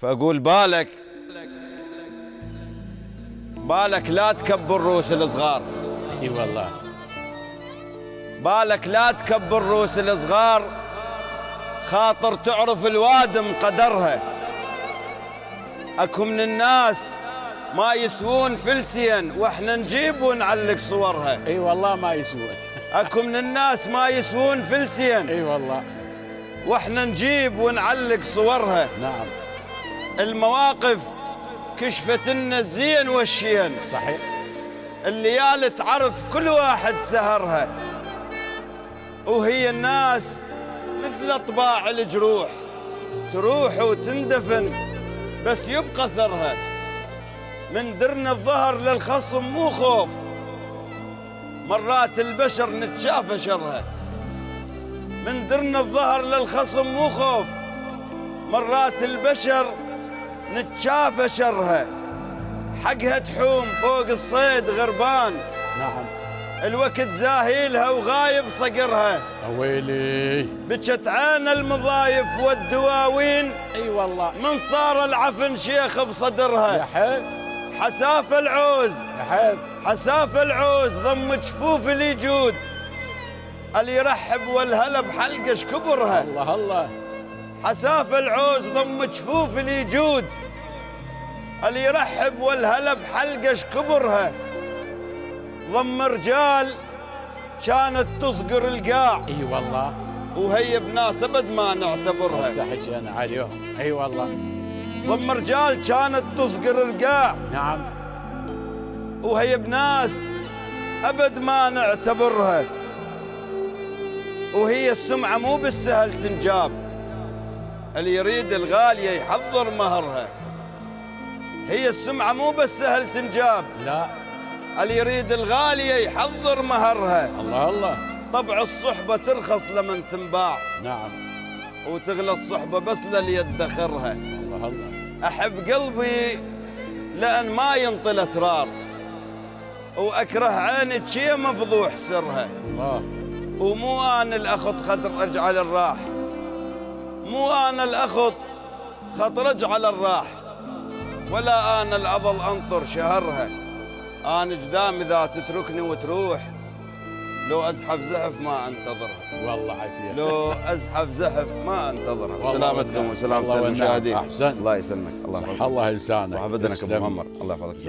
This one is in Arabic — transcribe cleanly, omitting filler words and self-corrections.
فأقول بالك لا تكبر رؤوس الصغار. اي والله. بالك لا تكبر رؤوس الصغار، خاطر تعرف الوادم قدرها. اكو من الناس ما يسوون فلسين واحنا نجيب ونعلق صورها. اي والله ما يسوون. اكو من الناس ما يسوون فلسين. اي والله. واحنا نجيب ونعلق صورها. نعم. المواقف كشفت لنا الزين والشين. صحيح. الليالي تعرف كل واحد سهرها، وهي الناس مثل طباع الجروح، تروح وتندفن بس يبقى ثرها. من درن الظهر للخصم مو خوف، مرات البشر نتشافى شرها. من درن الظهر للخصم مو خوف، مرات البشر نتشافى شرها. حقها تحوم فوق الصيد غربان. نعم. الوقت زاهيلها وغايب صقرها. ويلي. بكت عين المضايف والدواوين. اي والله. من صار العفن شيخ بصدرها. يا حيف. حساف العوز. يا حيف. حساف العوز ضم جفوف اليجود، اللي يرحب والهلا بحلقش كبرها. الله الله. حساف العوز ضم جفوف اليجود، اللي يرحب والهلا بحلقش كبرها. ضم رجال كانت تصقر القاع. اي والله. وهي بناس ابد ما نعتبرها. هسه حكينا عليهم. اي والله. ضم رجال كانت تصقر القاع. نعم. وهي بناس ابد ما نعتبرها. وهي السمعة مو بالسهل تنجاب، اللي يريد الغالية يحضر مهرها. هي السمعة مو بالسهل تنجاب، لا، اللي يريد الغالية يحضر مهرها. الله الله. طبع الصحبة ترخص لمن تنباع، نعم. وتغلى الصحبة بس للي يدخرها. الله الله. أحب قلبي لأن ما ينطل أسرار، وأكره عيني شي مفضوح سرها. الله. ومو أنا الأخط خطر أجعل الراح، مو أنا الأخط خطر أجعل الراح، ولا أنا الأظل أنطر شهرها. أنا قدام إذا تتركني وتروح، لو أزحف زحف ما أنتظرها. والله عافية. لو أزحف زحف ما أنتظرها. سلامتكم والله وسلامة والنعم. المشاهدين. أحسنت. الله يسلمك. الله صح يحفظك. الله لسانك. صح بدنك أبو تسلم. محمد. الله يحفظك.